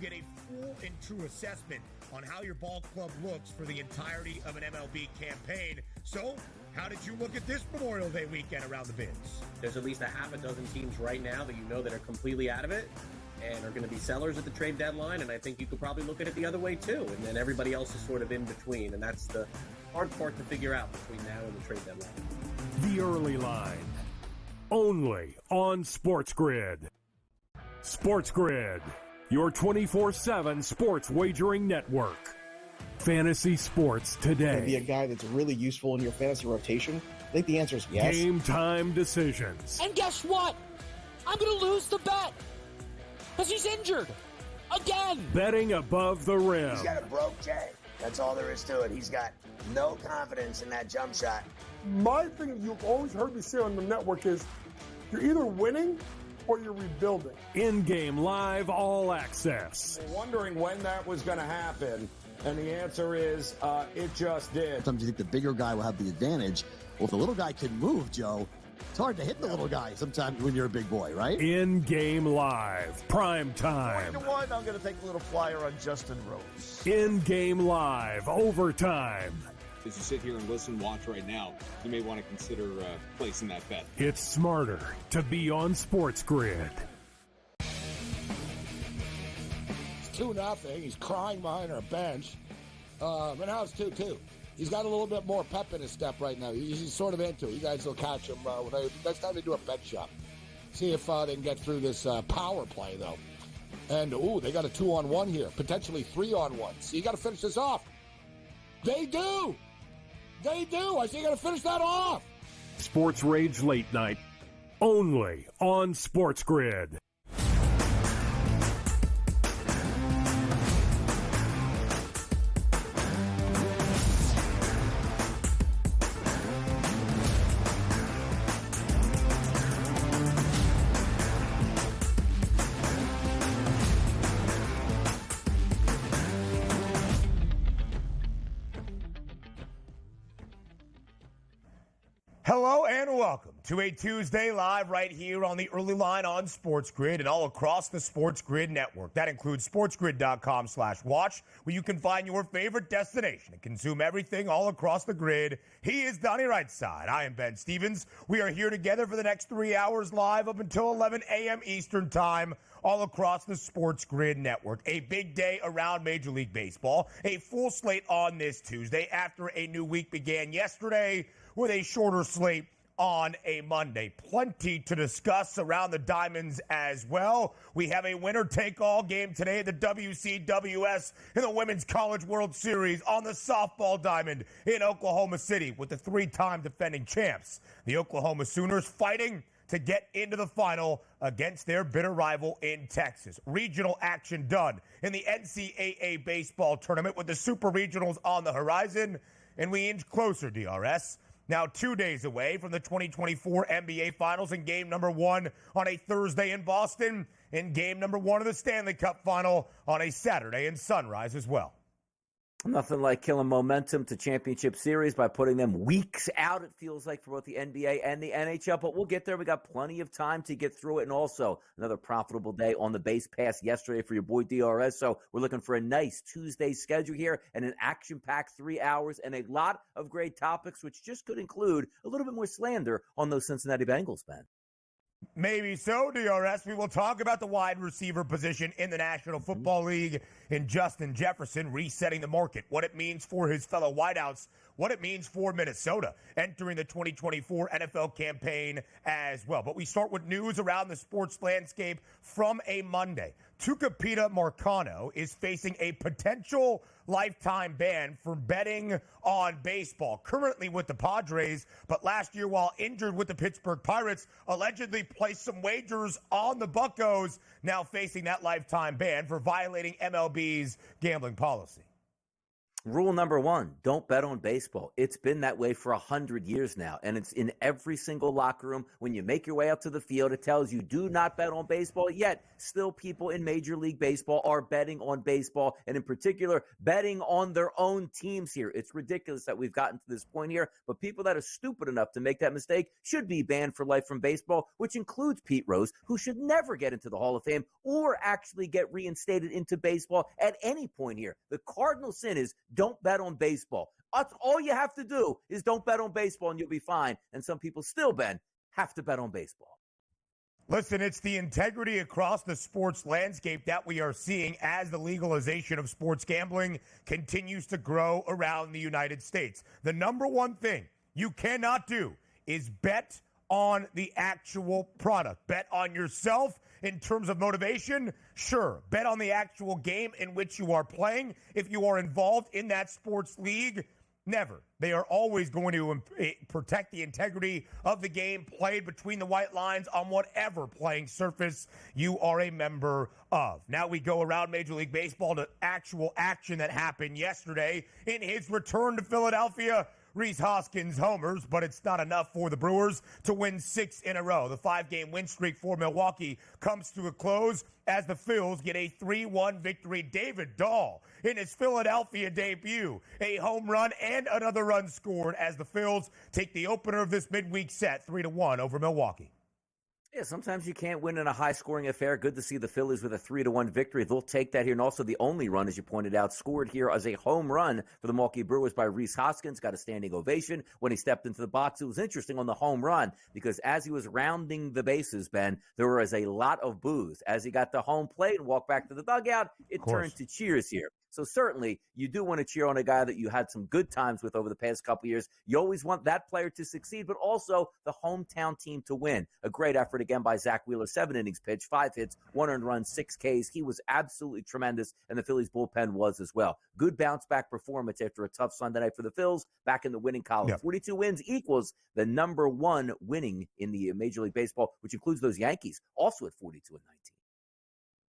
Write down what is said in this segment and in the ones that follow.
get a full and true assessment on how your ball club looks for the entirety of an MLB campaign. So, how did you look at this Memorial Day weekend around the bids? There's at least a half a dozen teams right now that you know that are completely out of it and are going to be sellers at the trade deadline, and I think you could probably look at it the other way too, and then everybody else is sort of in between, and that's the hard part to figure out between now and the trade deadline. The Early Line, only on SportsGrid. SportsGrid, your 24/7 sports wagering network. Fantasy sports today. Be a guy that's really useful in your fantasy rotation? I think the answer is yes. Game time decisions. And guess what? I'm going to lose the bet because he's injured again. Betting above the rim. He's got a broke J. That's all there is to it. He's got no confidence in that jump shot. My thing you've always heard me say on the network is you're either winning or you're rebuilding. In-game live all access. Wondering when that was going to happen, and the answer is it just did. Sometimes you think the bigger guy will have the advantage. Well, if the little guy can move, Joe, it's hard to hit the little guy sometimes when you're a big boy, right? In-game live, prime time. 20-1, I'm going to take a little flyer on Justin Rose. In-game live, overtime. As you sit here and listen, watch right now, you may want to consider placing that bet. It's smarter to be on SportsGrid. It's 2-0. He's crying behind our bench. But now it's 2-2. He's got a little bit more pep in his step right now. He's sort of into it. You guys will catch him next time they do a bet shop. See if they can get through this power play, though. And, they got a 2-on-1 here. Potentially 3-on-1. So you got to finish this off. They do. They do. I say you got to finish that off. Sports Rage Late Night, only on SportsGrid. Hello and welcome to a Tuesday live right here on the Early Line on SportsGrid and all across the SportsGrid network. That includes sportsgrid.com/watch, where you can find your favorite destination and consume everything all across the grid. He is Donnie Rightside. I am Ben Stevens. We are here together for the next 3 hours live up until 11 a.m. Eastern Time, all across the SportsGrid network. A big day around Major League Baseball. A full slate on this Tuesday after a new week began yesterday with a shorter slate on a Monday. Plenty to discuss around the Diamonds as well. We have a winner-take-all game today at the WCWS in the Women's College World Series on the softball diamond in Oklahoma City with the three-time defending champs. The Oklahoma Sooners fighting to get into the final against their bitter rival in Texas. Regional action done in the NCAA baseball tournament with the Super Regionals on the horizon, and we inch closer, DRS. Now 2 days away from the 2024 NBA Finals in game number 1 on a Thursday in Boston, and game number 1 of the Stanley Cup Final on a Saturday in Sunrise as well. Nothing like killing momentum to championship series by putting them weeks out, it feels like, for both the NBA and the NHL. But we'll get there. We got plenty of time to get through it. And also another profitable day on the base pass yesterday for your boy DRS. So we're looking for a nice Tuesday schedule here and an action-packed 3 hours and a lot of great topics, which just could include a little bit more slander on those Cincinnati Bengals, man. Maybe so, DRS. We will talk about the wide receiver position in the National Football League in Justin Jefferson resetting the market, what it means for his fellow wideouts, what it means for Minnesota entering the 2024 NFL campaign as well. But we start with news around the sports landscape from a Monday. Tucupita Marcano is facing a potential lifetime ban for betting on baseball, currently with the Padres, but last year while injured with the Pittsburgh Pirates, allegedly placed some wagers on the Buccos, now facing that lifetime ban for violating MLB's gambling policy. Rule number one, don't bet on baseball. It's been that way for 100 years now, and it's in every single locker room. When you make your way up to the field, it tells you do not bet on baseball, yet still people in Major League Baseball are betting on baseball, and in particular, betting on their own teams here. It's ridiculous that we've gotten to this point here, but people that are stupid enough to make that mistake should be banned for life from baseball, which includes Pete Rose, who should never get into the Hall of Fame or actually get reinstated into baseball at any point here. The cardinal sin is don't bet on baseball. That's all you have to do is don't bet on baseball and you'll be fine. And some people still, Ben, have to bet on baseball. Listen, it's the integrity across the sports landscape that we are seeing as the legalization of sports gambling continues to grow around the United States. The number one thing you cannot do is bet on the actual product. Bet on yourself in terms of motivation. Sure, bet on the actual game in which you are playing. If you are involved in that sports league, never. They are always going to protect the integrity of the game played between the white lines on whatever playing surface you are a member of. Now we go around Major League Baseball to actual action that happened yesterday in his return to Philadelphia. Rhys Hoskins homers, but it's not enough for the Brewers to win 6 in a row. The 5-game win streak for Milwaukee comes to a close as the Phils get a 3-1 victory. David Dahl in his Philadelphia debut, a home run and another run scored as the Phils take the opener of this midweek set 3-1 over Milwaukee. Yeah, sometimes you can't win in a high-scoring affair. Good to see the Phillies with a 3-1 victory. They'll take that here. And also the only run, as you pointed out, scored here as a home run for the Milwaukee Brewers by Rhys Hoskins. Got a standing ovation when he stepped into the box. It was interesting on the home run because as he was rounding the bases, Ben, there was a lot of boos. As he got to home plate and walked back to the dugout, it turned to cheers here. So certainly you do want to cheer on a guy that you had some good times with over the past couple of years. You always want that player to succeed, but also the hometown team to win. A great effort again by Zach Wheeler, 7 innings pitched, 5 hits, 1 earned run, 6 Ks. He was absolutely tremendous, and the Phillies bullpen was as well. Good bounce-back performance after a tough Sunday night for the Phils, back in the winning column. Yep. 42 wins equals the number 1 winning in the Major League Baseball, which includes those Yankees, also at 42-19.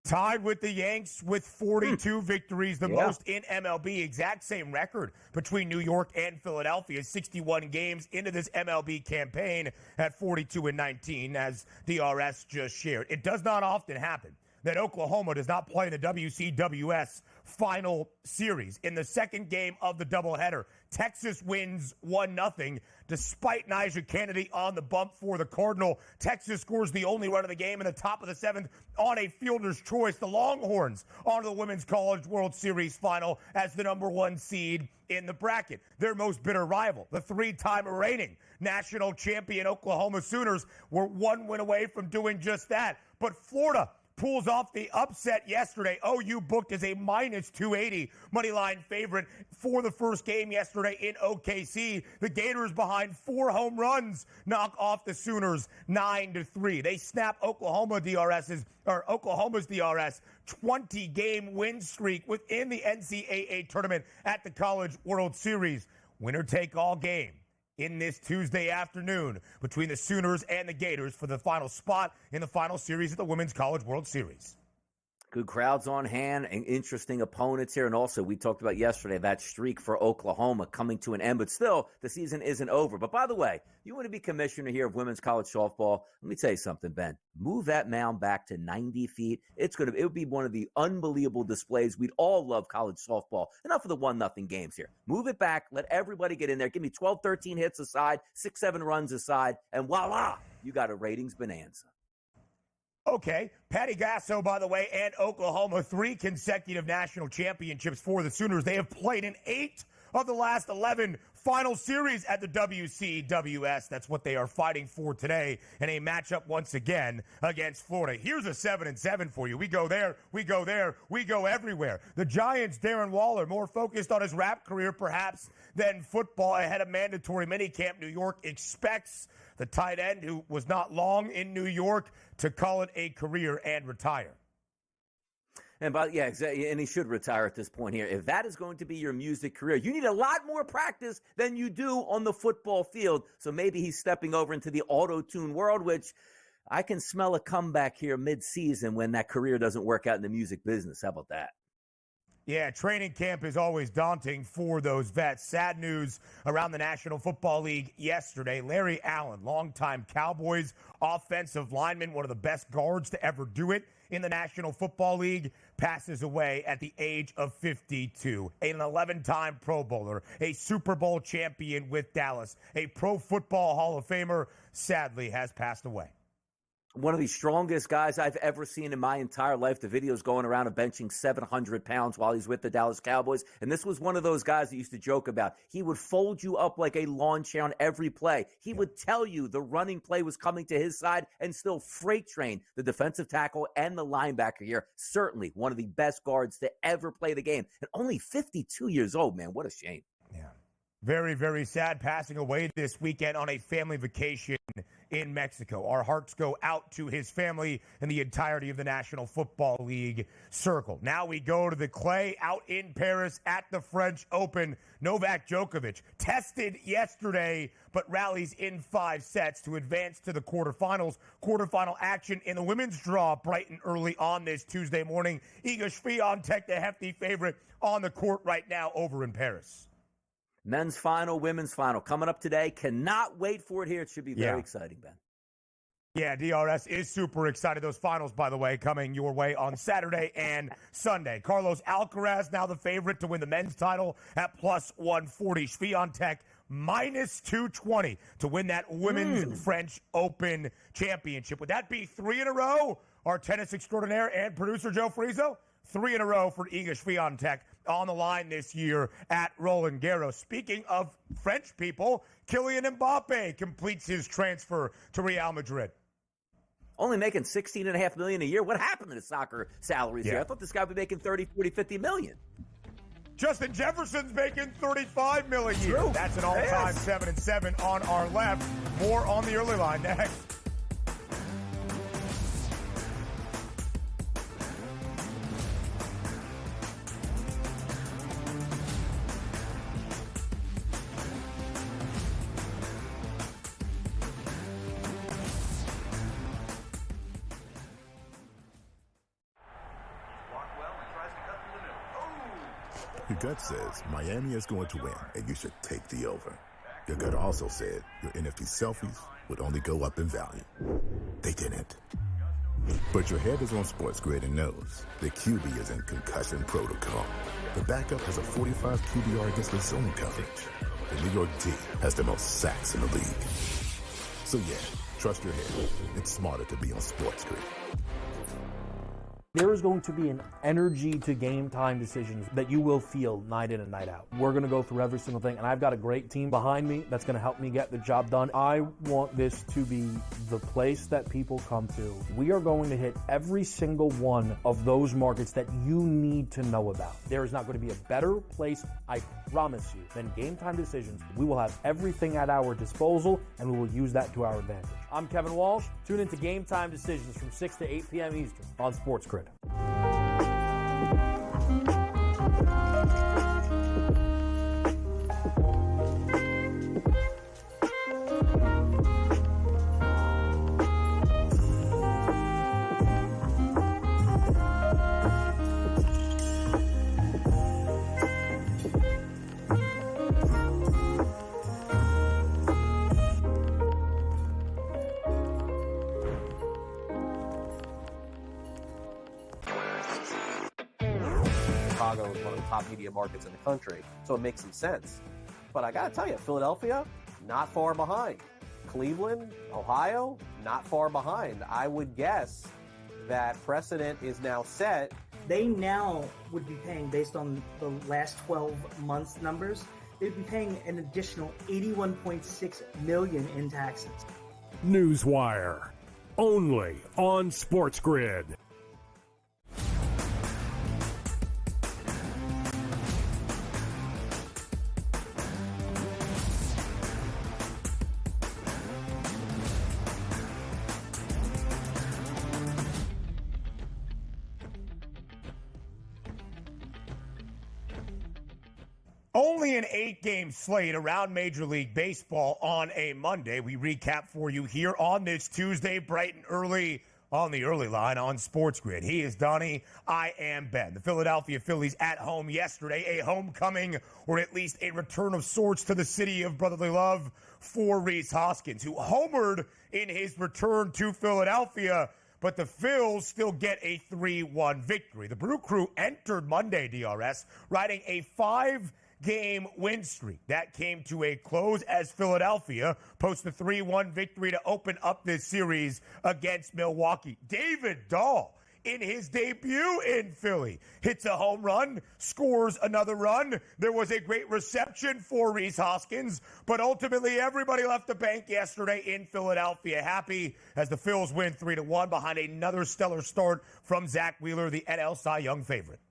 Tied with the Yanks with 42 victories, the most in MLB. Exact same record between New York and Philadelphia. 61 games into this MLB campaign at 42-19, as DRS just shared. It does not often happen that Oklahoma does not play in the WCWS final series. In the second game of the doubleheader, Texas wins 1-0. Despite Nyjah Kennedy on the bump for the Cardinal, Texas scores the only run of the game in the top of the 7th on a fielder's choice. The Longhorns on the Women's College World Series final as the number 1 seed in the bracket. Their most bitter rival, the 3-time reigning national champion Oklahoma Sooners, were 1 win away from doing just that. But Florida pulls off the upset yesterday. OU booked as a minus 280 moneyline favorite for the first game yesterday in OKC. The Gators, behind 4 home runs, knock off the Sooners 9-3. They snap Oklahoma's DRS 20-game win streak within the NCAA tournament at the College World Series. Winner take all game in this Tuesday afternoon between the Sooners and the Gators for the final spot in the final series of the Women's College World Series. Good crowds on hand and interesting opponents here. And also, we talked about yesterday that streak for Oklahoma coming to an end, but still, the season isn't over. But by the way, you want to be commissioner here of women's college softball? Let me tell you something, Ben. Move that mound back to 90 feet. It would be one of the unbelievable displays. We'd all love college softball. Enough of the 1-0 games here. Move it back. Let everybody get in there. Give me 12, 13 hits aside, 6, 7 runs aside, and voila, you got a ratings bonanza. Okay, Patty Gasso, by the way, and Oklahoma, 3 consecutive national championships for the Sooners. They have played in 8 of the last 11 final series at the WCWS. That's what they are fighting for today in a matchup once again against Florida. Here's a 7-7 for you. We go there, we go there, we go everywhere. The Giants' Darren Waller, more focused on his rap career perhaps than football ahead of mandatory minicamp. New York expects the tight end, who was not long in New York, to call it a career and retire. Exactly. And he should retire at this point here. If that is going to be your music career, you need a lot more practice than you do on the football field. So maybe he's stepping over into the auto-tune world, which I can smell a comeback here mid-season when that career doesn't work out in the music business. How about that? Yeah, training camp is always daunting for those vets. Sad news around the National Football League yesterday. Larry Allen, longtime Cowboys offensive lineman, one of the best guards to ever do it in the National Football League, passes away at the age of 52. An 11-time Pro Bowler, a Super Bowl champion with Dallas, a Pro Football Hall of Famer, sadly has passed away. One of the strongest guys I've ever seen in my entire life. The video's going around of benching 700 pounds while he's with the Dallas Cowboys. And this was one of those guys that used to joke about. He would fold you up like a lawn chair on every play. He would tell you the running play was coming to his side and still freight train the defensive tackle and the linebacker here. Certainly one of the best guards to ever play the game. And only 52 years old, man. What a shame. Yeah. Very, very sad, passing away this weekend on a family vacation in Mexico. Our hearts go out to his family and the entirety of the National Football League circle. Now we go to the clay out in Paris at the French Open. Novak Djokovic tested yesterday, but rallies in 5 sets to advance to the quarterfinals. Quarterfinal action in the women's draw bright and early on this Tuesday morning. Iga Swiatek, the hefty favorite, on the court right now over in Paris. Men's final, women's final coming up today. Cannot wait for it here. It should be very exciting, Ben. Yeah, DRS is super excited. Those finals, by the way, coming your way on Saturday and Sunday. Carlos Alcaraz, now the favorite to win the men's title at plus 140. Swiatek, minus 220 to win that women's French Open championship. Would that be 3 in a row? Our tennis extraordinaire and producer, Joe Frizo? 3 in a row for Iga Swiatek on the line this year at Roland Garros. Speaking of French people, Kylian Mbappe completes his transfer to Real Madrid. Only making $16.5 million a year. What happened to the soccer salaries here? I thought this guy would be making 30, 40, 50 million. Justin Jefferson's making $35 million a year. That's an all-time 7-7 on our left. More on the early line next. Your gut says Miami is going to win, and you should take the over. Your gut also said your NFT selfies would only go up in value. They didn't. But your head is on SportsGrid and knows the QB is in concussion protocol. The backup has a 45 QBR against the zone coverage. The New York D has the most sacks in the league. So yeah, trust your head. It's smarter to be on SportsGrid. There is going to be an energy to game time decisions that you will feel night in and night out. We're going to go through every single thing, and I've got a great team behind me that's going to help me get the job done. I want this to be the place that people come to. We are going to hit every single one of those markets that you need to know about. There is not going to be a better place, I promise you, than Game Time Decisions. We will have everything at our disposal, and we will use that to our advantage. I'm Kevin Walsh. Tune into Game Time Decisions from 6 to 8 p.m. Eastern on SportsGrid. Chicago is one of the top media markets in the country, so it makes some sense. But I got to tell you, Philadelphia, not far behind. Cleveland, Ohio, not far behind. I would guess that precedent is now set. They now would be paying, based on the last 12 months numbers, they'd be paying an additional $81.6 million in taxes. Newswire, only on SportsGrid. Only an 8-game slate around Major League Baseball on a Monday. We recap for you here on this Tuesday, bright and early on the early line on SportsGrid. He is Donnie. I am Ben. The Philadelphia Phillies at home yesterday, a homecoming or at least a return of sorts to the city of brotherly love for Rhys Hoskins, who homered in his return to Philadelphia. But the Phils still get a 3-1 victory. The Brew Crew entered Monday, DRS, riding a 5-game win streak. That came to a close as Philadelphia posts a 3-1 victory to open up this series against Milwaukee. David Dahl, in his debut in Philly, hits a home run, scores another run. There was a great reception for Rhys Hoskins, but ultimately everybody left the bank yesterday in Philadelphia happy as the Phils win 3-1 behind another stellar start from Zach Wheeler, the NL Cy Young favorite.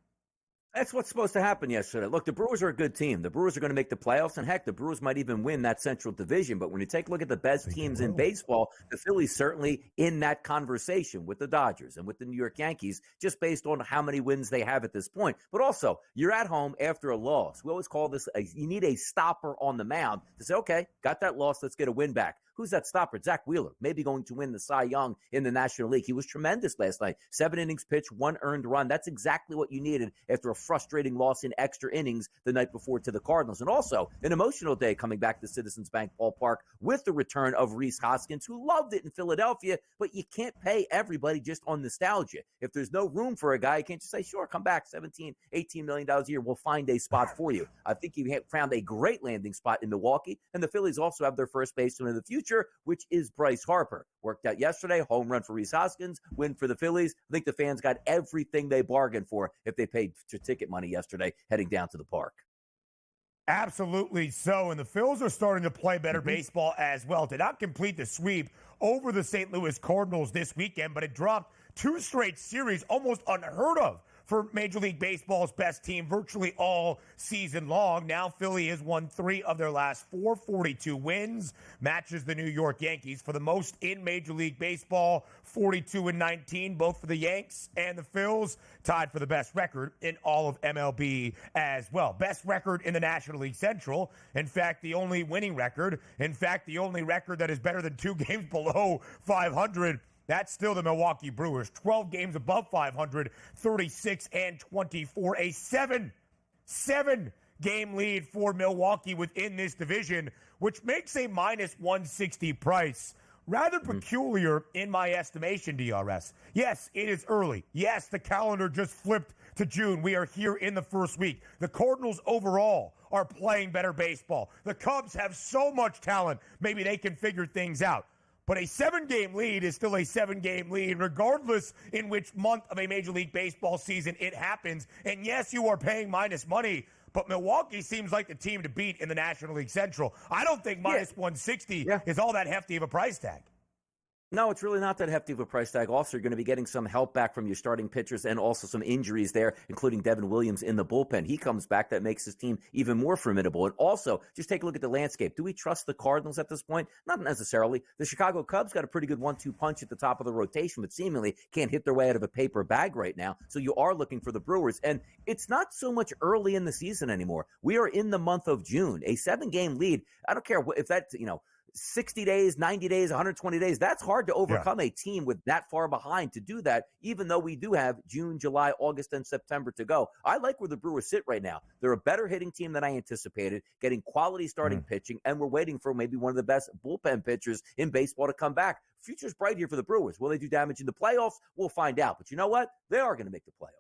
That's what's supposed to happen yesterday. Look, the Brewers are a good team. The Brewers are going to make the playoffs, and heck, the Brewers might even win that Central Division. But when you take a look at the best teams in baseball, the Phillies certainly in that conversation with the Dodgers and with the New York Yankees, just based on how many wins they have at this point. But also, you're at home after a loss. We always call this, you need a stopper on the mound to say, okay, got that loss, let's get a win back. Who's that stopper? Zach Wheeler, maybe going to win the Cy Young in the National League. He was tremendous last night. 7 innings pitched, 1 earned run. That's exactly what you needed after a frustrating loss in extra innings the night before to the Cardinals. And also, an emotional day coming back to Citizens Bank Ballpark with the return of Rhys Hoskins, who loved it in Philadelphia, but you can't pay everybody just on nostalgia. If there's no room for a guy, you can't just say, sure, come back, $17, $18 million a year, we'll find a spot for you. I think he found a great landing spot in Milwaukee, and the Phillies also have their first baseman in the future, which is Bryce Harper. Worked out yesterday, home run for Rhys Hoskins, win for the Phillies. I think the fans got everything they bargained for if they paid ticket money yesterday heading down to the park. Absolutely so, and the Phils are starting to play better baseball as well. Did not complete the sweep over the St. Louis Cardinals this weekend, but it dropped 2 straight series, almost unheard of for Major League Baseball's best team virtually all season long. Now Philly has won 3 of their last 4, 42 wins, matches the New York Yankees for the most in Major League Baseball, 42-19, both for the Yanks and the Phils, tied for the best record in all of MLB as well. Best record in the National League Central. In fact, the only winning record. In fact, the only record that is better than 2 games below 500. That's still the Milwaukee Brewers. 12 games above 500, 36-24. A 7-game lead for Milwaukee within this division, which makes a minus 160 price rather peculiar in my estimation, DRS. Yes, it is early. Yes, the calendar just flipped to June. We are here in the first week. The Cardinals overall are playing better baseball. The Cubs have so much talent. Maybe they can figure things out. But a 7-game lead is still a 7-game lead, regardless in which month of a Major League Baseball season it happens. And yes, you are paying minus money, but Milwaukee seems like the team to beat in the National League Central. I don't think minus 160 is all that hefty of a price tag. No, it's really not that hefty of a price tag. Also, you're going to be getting some help back from your starting pitchers and also some injuries there, including Devin Williams in the bullpen. He comes back. That makes his team even more formidable. And also, just take a look at the landscape. Do we trust the Cardinals at this point? Not necessarily. The Chicago Cubs got a pretty good 1-2 punch at the top of the rotation, but seemingly can't hit their way out of a paper bag right now. So you are looking for the Brewers. And it's not so much early in the season anymore. We are in the month of June. A 7-game lead, I don't care if that's, 60 days, 90 days, 120 days, that's hard to overcome a team with that far behind to do that, even though we do have June, July, August, and September to go. I like where the Brewers sit right now. They're a better hitting team than I anticipated, getting quality starting pitching, and we're waiting for maybe one of the best bullpen pitchers in baseball to come back. Future's bright here for the Brewers. Will they do damage in the playoffs? We'll find out. But you know what? They are going to make the playoffs.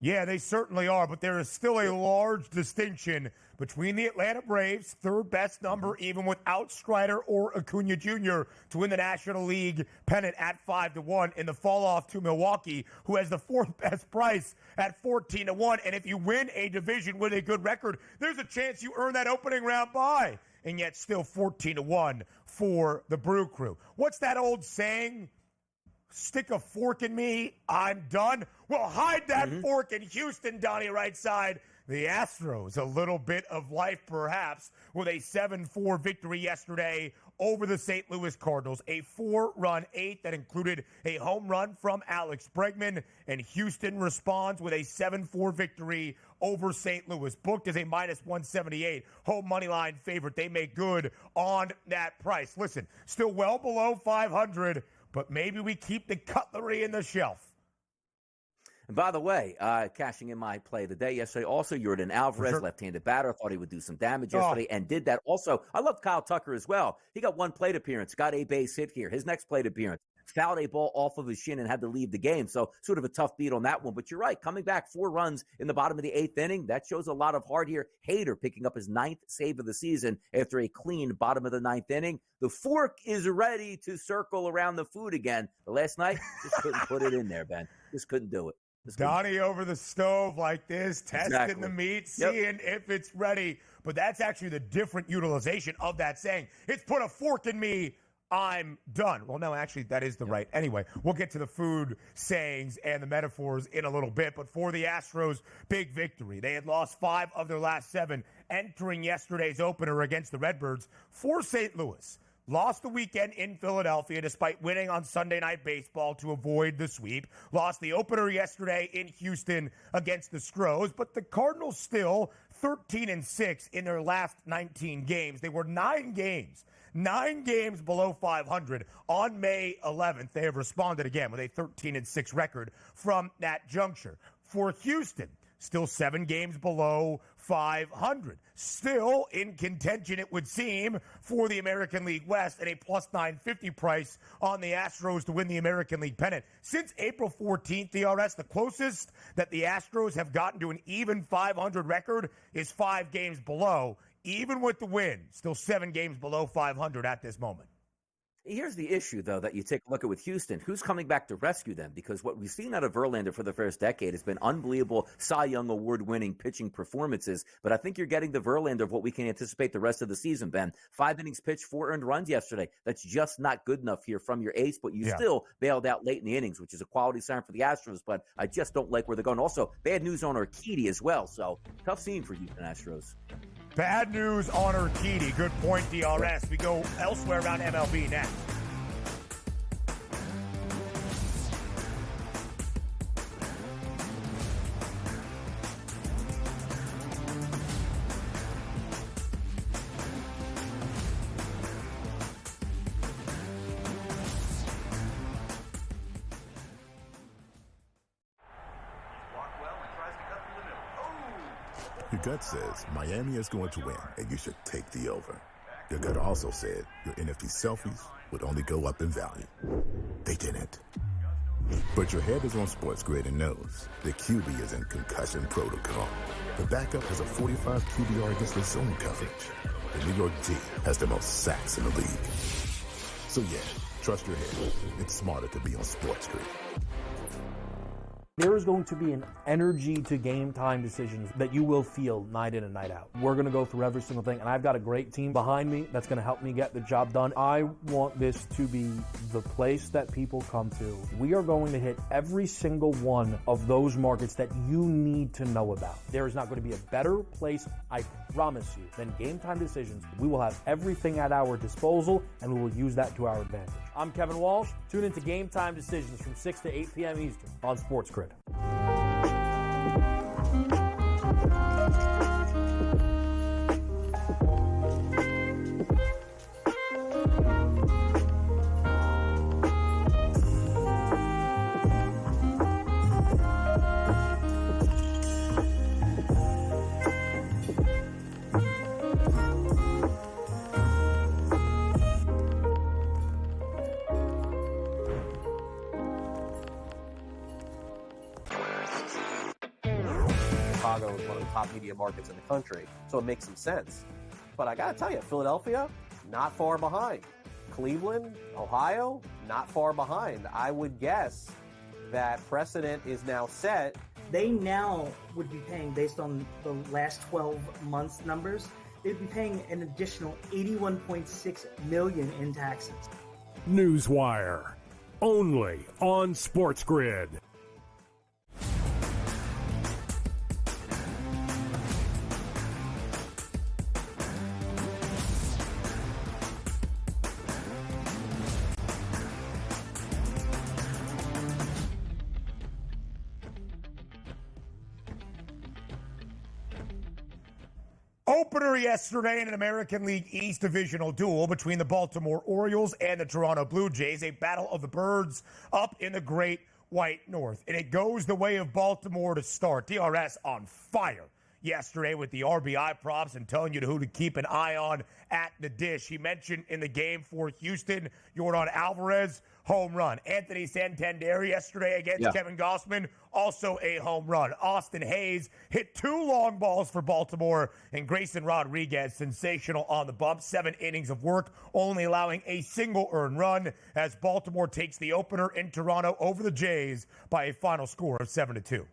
Yeah, they certainly are, but there is still a large distinction between the Atlanta Braves, 3rd best number even without Strider or Acuna Jr. to win the National League pennant at 5-1, and the fall off to Milwaukee, who has the 4th best price at 14-1. And if you win a division with a good record, there's a chance you earn that opening round bye, and yet still 14-1 for the Brew Crew. What's that old saying? Stick a fork in me, I'm done. Well, hide that fork in Houston, Donnie, right side. The Astros, a little bit of life perhaps, with a 7-4 victory yesterday over the St. Louis Cardinals. A 4-run 8th that included a home run from Alex Bregman, and Houston responds with a 7-4 victory over St. Louis. Booked as a minus 178 home money line favorite. They make good on that price. Listen, still well below 500, but maybe we keep the cutlery in the shelf. And by the way, cashing in my play of the day yesterday, also Yordan Alvarez, left-handed batter, thought he would do some damage yesterday and did that. Also, I love Kyle Tucker as well. He got one plate appearance, got a base hit here. His next plate appearance, fouled a ball off of his shin and had to leave the game. So sort of a tough beat on that one. But you're right, coming back 4 runs in the bottom of the 8th inning, that shows a lot of heart here. Hader picking up his 9th save of the season after a clean bottom of the 9th inning. The fork is ready to circle around the food again. The last night, just couldn't put it in there, Ben. Just couldn't do it. Donnie over the stove like this, testing the meat, seeing if it's ready. But that's actually the different utilization of that saying. It's put a fork in me, I'm done. Well, no, actually, that is the right. Anyway, we'll get to the food sayings and the metaphors in a little bit. But for the Astros, big victory. They had lost 5 of their last 7 entering yesterday's opener against the Redbirds for St. Louis. Lost the weekend in Philadelphia despite winning on Sunday Night Baseball to avoid the sweep. Lost the opener yesterday in Houston against the Stros. But the Cardinals still 13-6 in their last 19 games. They were 9 games below 500 on May 11th. They have responded again with a 13-6 record from that juncture. For Houston, still 7 games below 500. Still in contention, it would seem, for the American League West and a plus 950 price on the Astros to win the American League pennant. Since April 14th, DRS, the closest that the Astros have gotten to an even 500 record is 5 games below. Even with the win, still 7 games below 500 at this moment. Here's the issue, though, that you take a look at with Houston. Who's coming back to rescue them? Because what we've seen out of Verlander for the first decade has been unbelievable Cy Young Award-winning pitching performances. But I think you're getting the Verlander of what we can anticipate the rest of the season, Ben. 5 innings pitched, 4 earned runs yesterday. That's just not good enough here from your ace, but you still bailed out late in the innings, which is a quality sign for the Astros. But I just don't like where they're going. Also, bad news on Urquidy as well. So tough scene for Houston Astros. Bad news on Urquidy. Good point, DRS. We go elsewhere around MLB next. Your gut says Miami is going to win, and you should take the over. Your gut also said your NFT selfies would only go up in value. They didn't. But your head is on SportsGrid and knows the QB is in concussion protocol. The backup has a 45 QBR against the zone coverage. The New York D has the most sacks in the league. So yeah, trust your head. It's smarter to be on SportsGrid. There is going to be an energy to game time decisions that you will feel night in and night out. We're going to go through every single thing, and I've got a great team behind me that's going to help me get the job done. I want this to be the place that people come to. We are going to hit every single one of those markets that you need to know about. There is not going to be a better place, I promise you, than Game Time Decisions. We will have everything at our disposal, and we will use that to our advantage. I'm Kevin Walsh. Tune into Game Time Decisions from 6 to 8 p.m. Eastern on SportsGrid. Chicago is one of the top media markets in the country, so it makes some sense. But I got to tell you, Philadelphia, not far behind. Cleveland, Ohio, not far behind. I would guess that precedent is now set. They now would be paying, based on the last 12 months numbers, they'd be paying an additional $81.6 million in taxes. Newswire, only on SportsGrid. Opener yesterday in an American League East divisional duel between the Baltimore Orioles and the Toronto Blue Jays, a battle of the birds up in the Great White North. And it goes the way of Baltimore to start. DRS on fire yesterday with the RBI props and telling you who to keep an eye on at the dish. He mentioned in the game for Houston, Yordan Alvarez, home run. Anthony Santander yesterday against Kevin Gausman, also a home run. Austin Hayes hit 2 long balls for Baltimore, and Grayson Rodriguez, sensational on the bump. 7 innings of work, only allowing a single earned run as Baltimore takes the opener in Toronto over the Jays by a final score of 7-2.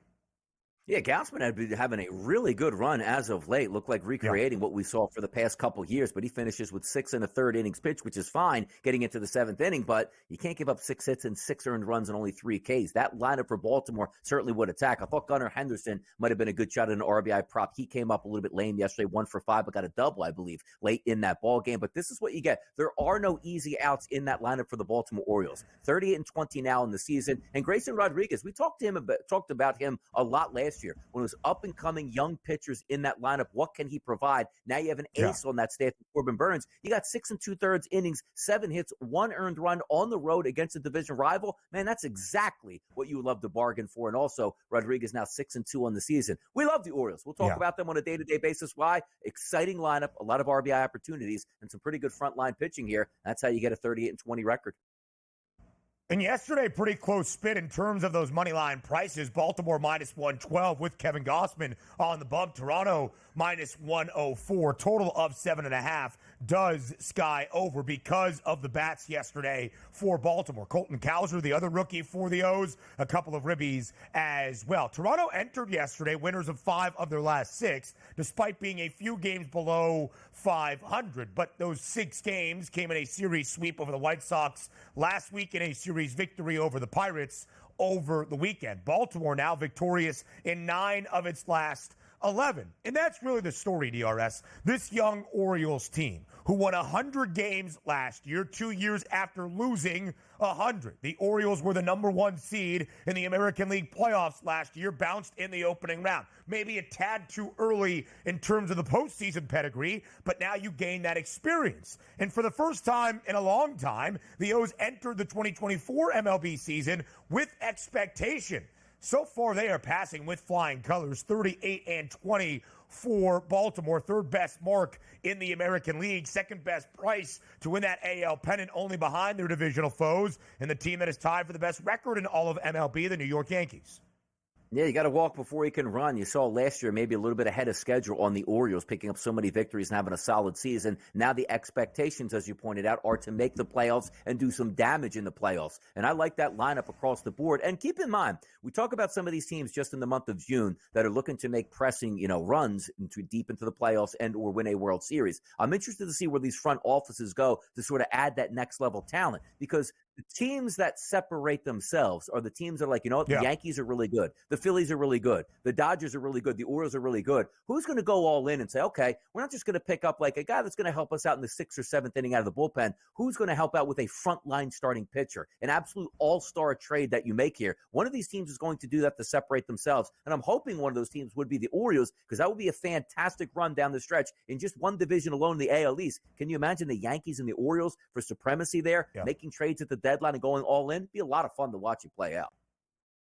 Yeah, Gausman had been having a really good run as of late. Looked like recreating what we saw for the past couple years, but he finishes with 6 1/3 innings pitched, which is fine getting into the 7th inning, but you can't give up 6 hits and 6 earned runs and only 3 Ks. That lineup for Baltimore certainly would attack. I thought Gunnar Henderson might have been a good shot at an RBI prop. He came up a little bit lame yesterday, 1 for 5, but got a double, I believe, late in that ball game. But this is what you get. There are no easy outs in that lineup for the Baltimore Orioles. 38-20 now in the season. And Grayson Rodriguez, we talked about him a lot last year when it was up-and-coming young pitchers in that lineup. What can he provide? Now you have an ace on that staff, Corbin Burns. You got 6 2/3 innings, 7 hits, 1 earned run on the road against a division rival. Man, that's exactly what you would love to bargain for. And also, Rodriguez now 6-2 on the season. We love the Orioles. We'll talk about them on a day-to-day basis. Why? Exciting lineup, a lot of RBI opportunities, and some pretty good frontline pitching here. That's how you get a 38-20 record. And yesterday, pretty close spit in terms of those money line prices. Baltimore -112 with Kevin Gausman on the bump. Toronto -104. Total of 7.5 does sky over because of the bats yesterday for Baltimore. Colton Cowser, the other rookie for the O's, a couple of ribbies as well. Toronto entered yesterday winners of 5 of their last 6, despite being a few games below 500. But those 6 games came in a series sweep over the White Sox last week and a series victory over the Pirates over the weekend. Baltimore now victorious in 9 of its last 11. And that's really the story, DRS. This young Orioles team who won 100 games last year, 2 years after losing 100. The Orioles were the number 1 seed in the American League playoffs last year, bounced in the opening round. Maybe a tad too early in terms of the postseason pedigree, but now you gain that experience. And for the first time in a long time, the O's entered the 2024 MLB season with expectation. So far, they are passing with flying colors, 38-20 for Baltimore, 3rd best mark in the American League, 2nd best price to win that AL pennant, only behind their divisional foes, and the team that is tied for the best record in all of MLB, the New York Yankees. Yeah, you got to walk before you can run. You saw last year maybe a little bit ahead of schedule on the Orioles, picking up so many victories and having a solid season. Now the expectations, as you pointed out, are to make the playoffs and do some damage in the playoffs. And I like that lineup across the board. And keep in mind, we talk about some of these teams just in the month of June that are looking to make pressing, runs deep into the playoffs and or win a World Series. I'm interested to see where these front offices go to sort of add that next level talent, because the teams that separate themselves are the teams that are like, the Yankees are really good. The Phillies are really good. The Dodgers are really good. The Orioles are really good. Who's going to go all in and say, okay, we're not just going to pick up like a guy that's going to help us out in the 6th or 7th inning out of the bullpen. Who's going to help out with a frontline starting pitcher? An absolute all-star trade that you make here. One of these teams is going to do that to separate themselves. And I'm hoping one of those teams would be the Orioles, because that would be a fantastic run down the stretch in just one division alone, the AL East. Can you imagine the Yankees and the Orioles for supremacy there, making trades at the deadline and going all in? It'd be a lot of fun to watch it play out.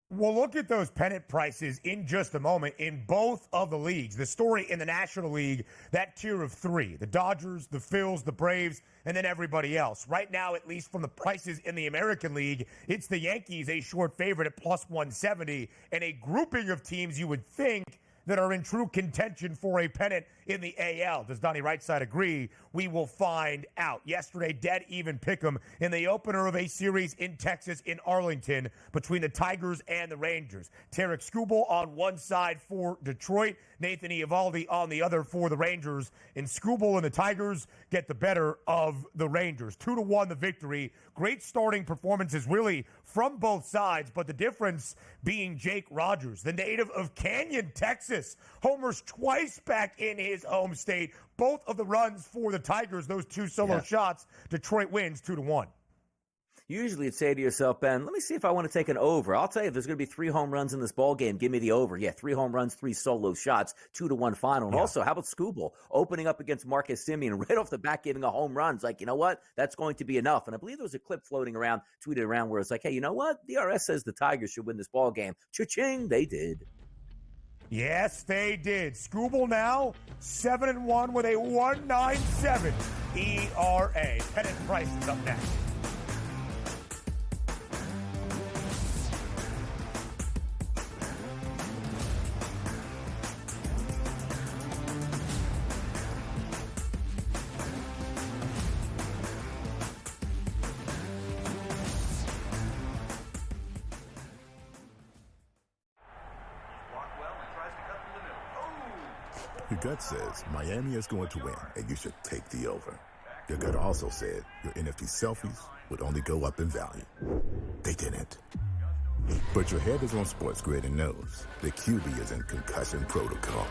We'll look at those pennant prices in just a moment in both of the leagues. The story in the National League, that tier of 3, the Dodgers, the Phils, the Braves, and then everybody else. Right now, at least from the prices in the American League, it's the Yankees, a short favorite at +170, and a grouping of teams you would think that are in true contention for a pennant in the AL. Does Donnie Rightside agree? We will find out. Yesterday, dead even pick'em in the opener of a series in Texas in Arlington between the Tigers and the Rangers. Tarek Skubal on one side for Detroit, Nathan Eovaldi on the other for the Rangers. And Skubal and the Tigers get the better of the Rangers. 2-1 the victory. Great starting performances really from both sides, but the difference being Jake Rogers, the native of Canyon, Texas, homers twice back in his home state. Both of the runs for the Tigers, those 2 solo shots. Detroit wins 2-1. Usually you'd say to yourself, Ben, let me see if I want to take an over. I'll tell you, if there's going to be 3 home runs in this ball game, give me the over. Yeah, 3 home runs, 3 solo shots, 2-1 final. And also, how about Skubal opening up against Marcus Semien right off the bat, giving a home run? It's like, you know what? That's going to be enough. And I believe there was a clip floating around, tweeted around, where it's like, hey, you know what? DRS says the Tigers should win this ball game. Cha-ching, they did. Yes, they did. Skubal now 7-1 with a 1.97 ERA. Pennant Price is up next. Your gut says Miami is going to win, and you should take the over. Your gut also said your NFT selfies would only go up in value. They didn't. But your head is on SportsGrid and knows the QB is in concussion protocol.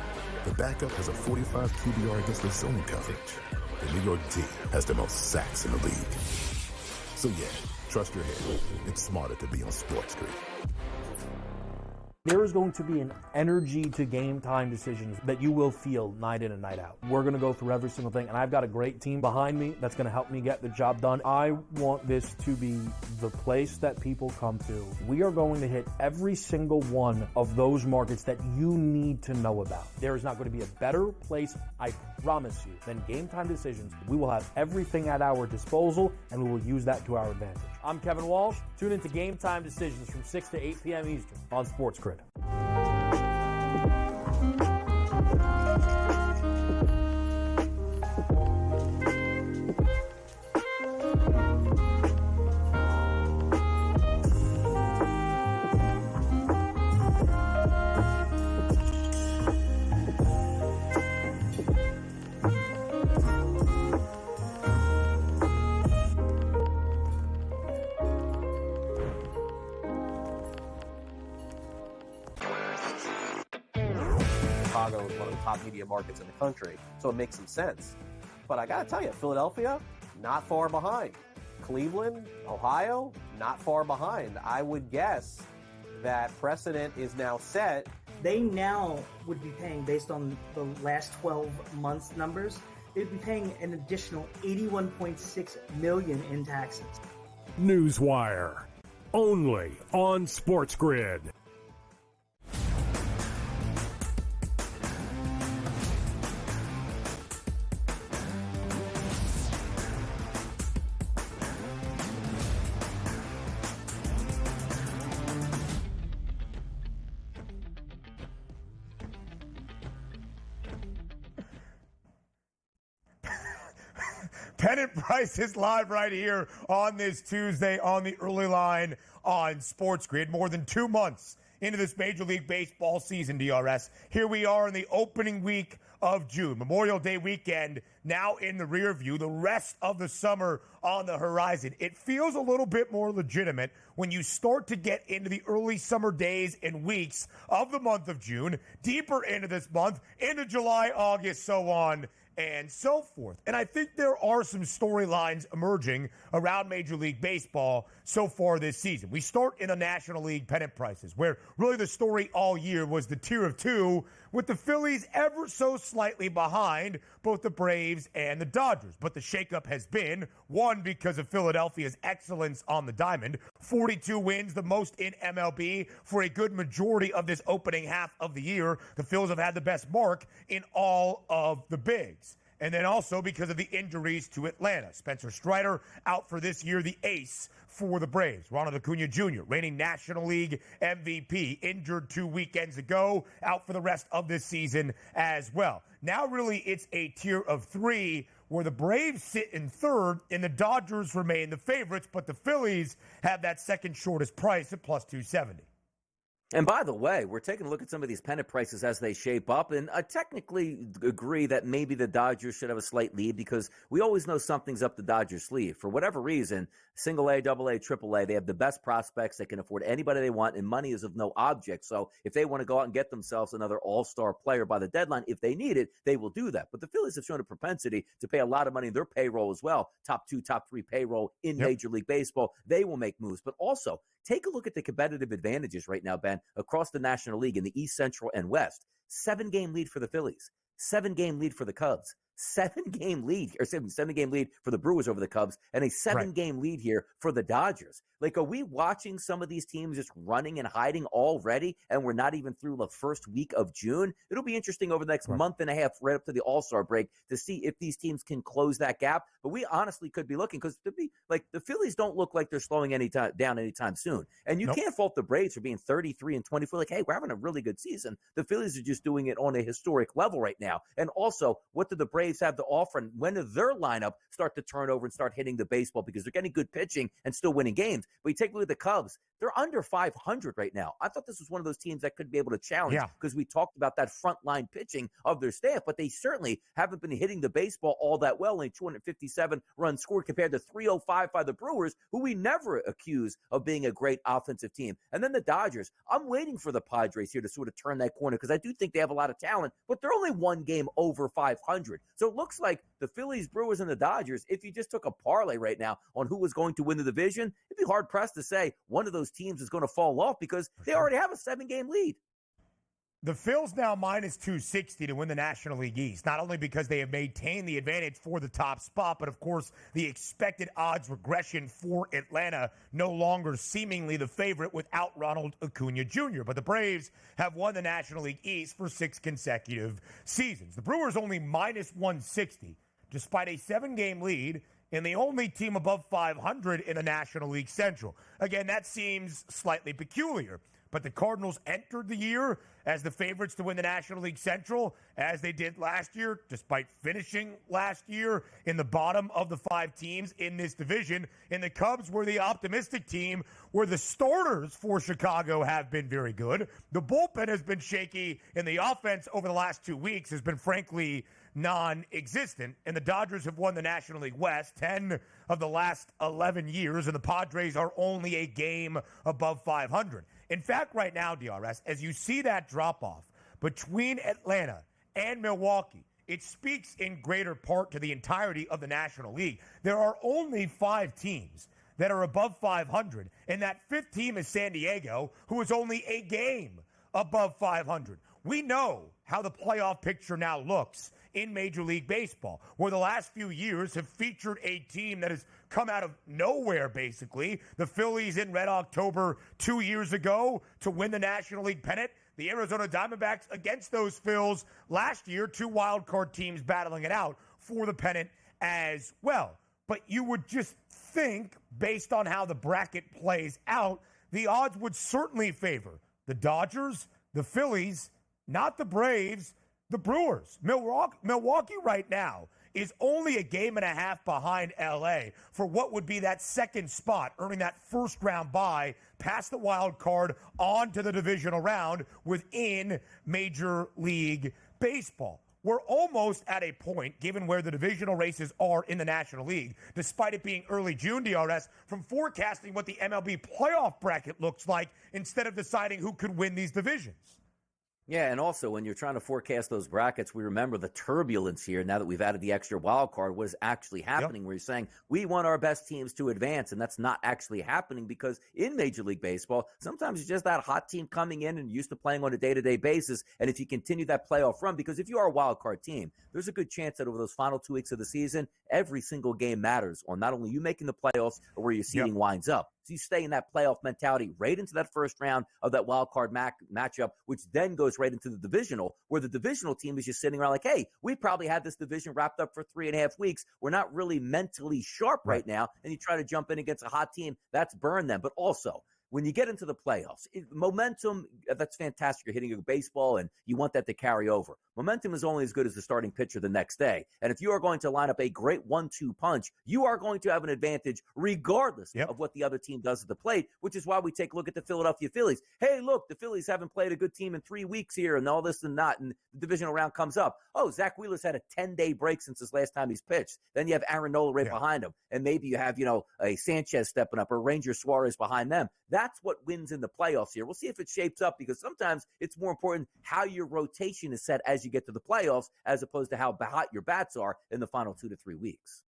The backup has a 45 QBR against the zone coverage. The New York D has the most sacks in the league. So yeah, trust your head. It's smarter to be on SportsGrid. There is going to be an energy to game time decisions that you will feel night in and night out. We're going to go through every single thing, and I've got a great team behind me that's going to help me get the job done. I want this to be the place that people come to. We are going to hit every single one of those markets that you need to know about. There is not going to be a better place, I promise you, than game time decisions. We will have everything at our disposal, and we will use that to our advantage. I'm Kevin Walsh. Tune into Game Time Decisions from 6 to 8 p.m. Eastern on SportsGrid. Chicago is one of the top media markets in the country, so it makes some sense. But I got to tell you, Philadelphia, not far behind. Cleveland, Ohio, not far behind. I would guess that precedent is now set. They now would be paying, based on the last 12 months numbers, they'd be paying an additional $81.6 million in taxes. Newswire, only on SportsGrid. Pennant Price is live right here on this Tuesday on the early line on SportsGrid. More than 2 months into this Major League Baseball season, DRS. Here we are in the opening week of June. Memorial Day weekend now in the rear view. The rest of the summer on the horizon. It feels a little bit more legitimate when you start to get into the early summer days and weeks of the month of June, deeper into this month, into July, August, so on and so forth. And I think there are some storylines emerging around Major League Baseball so far this season. We start in the National League pennant prices, where really the story all year was the tier of two, with the Phillies ever so slightly behind both the Braves and the Dodgers. But the shakeup has been, one, because of Philadelphia's excellence on the diamond. 42 wins, the most in MLB for a good majority of this opening half of the year. The Phils have had the best mark in all of the bigs. And then also because of the injuries to Atlanta. Spencer Strider out for this year, the ace for the Braves. Ronald Acuna Jr., reigning National League MVP, injured 2 weekends ago, out for the rest of this season as well. Now really it's a tier of three where the Braves sit in third and the Dodgers remain the favorites, but the Phillies have that second shortest price at plus 270. And by the way, we're taking a look at some of these pennant prices as they shape up, and I technically agree that maybe the Dodgers should have a slight lead because we always know something's up the Dodgers' sleeve. For whatever reason, single A, double A, triple A, they have the best prospects. They can afford anybody they want, and money is of no object. So if they want to go out and get themselves another all-star player by the deadline, if they need it, they will do that. But the Phillies have shown a propensity to pay a lot of money in their payroll as well, top 2, top 3 payroll in Major League Baseball. They will make moves. But also, take a look at the competitive advantages right now, Ben, across the National League in the East, Central, and West. 7-game lead for the Phillies. 7-game lead for the Cubs. 7-game lead, or 7-game lead for the Brewers over the Cubs, and a 7-game lead here for the Dodgers. Like, are we watching some of these teams just running and hiding already, and we're not even through the first week of June? It'll be interesting over the next month and a half, right up to the All-Star break, to see if these teams can close that gap. But we honestly could be looking, because the Phillies don't look like they're slowing down anytime soon. And you can't fault the Braves for being 33-24. Like, hey, we're having a really good season. The Phillies are just doing it on a historic level right now. And also, what do the Braves have to offer, and when does their lineup start to turn over and start hitting the baseball, because they're getting good pitching and still winning games? But you take a look at the Cubs, they're under 500 right now. I thought this was one of those teams that could be able to challenge, because we talked about that frontline pitching of their staff, but they certainly haven't been hitting the baseball all that well. Only 257 runs scored compared to 305 by the Brewers, who we never accuse of being a great offensive team. And then the Dodgers, I'm waiting for the Padres here to sort of turn that corner, because I do think they have a lot of talent, but they're only one game over 500. So it looks like the Phillies, Brewers, and the Dodgers, if you just took a parlay right now on who was going to win the division, it'd be hard-pressed to say one of those teams is going to fall off, because they already have a 7-game lead. The Phils now minus 260 to win the National League East, not only because they have maintained the advantage for the top spot, but of course the expected odds regression for Atlanta, no longer seemingly the favorite without Ronald Acuna Jr. But the Braves have won the National League East for 6 consecutive seasons. The Brewers only minus 160, despite a 7-game lead, and the only team above 500 in the National League Central. Again, that seems slightly peculiar, but the Cardinals entered the year as the favorites to win the National League Central, as they did last year, despite finishing last year in the bottom of the 5 teams in this division. And the Cubs were the optimistic team, where the starters for Chicago have been very good. The bullpen has been shaky, and the offense over the last 2 weeks has been, frankly, non-existent. And the Dodgers have won the National League West 10 of the last 11 years, and the Padres are only a game above 500. In fact, right now, DRS, as you see that drop-off between Atlanta and Milwaukee, it speaks in greater part to the entirety of the National League. There are only 5 teams that are above 500, and that 5th team is San Diego, who is only a game above 500. We know how the playoff picture now looks in Major League Baseball, where the last few years have featured a team that has come out of nowhere, basically. The Phillies in Red October 2 years ago to win the National League pennant. The Arizona Diamondbacks against those Phils last year, 2 wild card teams battling it out for the pennant as well. But you would just think, based on how the bracket plays out, the odds would certainly favor the Dodgers, the Phillies, not the Braves, the Brewers. Milwaukee right now is only a game and a half behind L.A. for what would be that 2nd spot, earning that first-round bye past the wild card onto the divisional round within Major League Baseball. We're almost at a point, given where the divisional races are in the National League, despite it being early June, DRS, from forecasting what the MLB playoff bracket looks like instead of deciding who could win these divisions. Yeah, and also when you're trying to forecast those brackets, we remember the turbulence here now that we've added the extra wild card. What is actually happening where you're saying we want our best teams to advance, and that's not actually happening, because in Major League Baseball, sometimes it's just that hot team coming in and used to playing on a day-to-day basis. And if you continue that playoff run, because if you are a wild card team, there's a good chance that over those final 2 weeks of the season, every single game matters on not only you making the playoffs or where your seeding winds up. So you stay in that playoff mentality right into that first round of that wild card matchup, which then goes right into the divisional, where the divisional team is just sitting around like, hey, we probably had this division wrapped up for 3.5 weeks. We're not really mentally sharp right now. And you try to jump in against a hot team, that's burn them. But also, when you get into the playoffs, momentum, that's fantastic. You're hitting a baseball and you want that to carry over. Momentum is only as good as the starting pitcher the next day. And if you are going to line up a great 1-2 punch, you are going to have an advantage regardless of what the other team does at the plate, which is why we take a look at the Philadelphia Phillies. Hey, look, the Phillies haven't played a good team in 3 weeks here and all this and that, and the divisional round comes up. Oh, Zach Wheeler's had a 10-day break since his last time he's pitched. Then you have Aaron Nola right behind him, and maybe you have, a Sanchez stepping up or Ranger Suarez behind them. That's what wins in the playoffs here. We'll see if it shapes up, because sometimes it's more important how your rotation is set as you get to the playoffs as opposed to how hot your bats are in the final 2 to 3 weeks.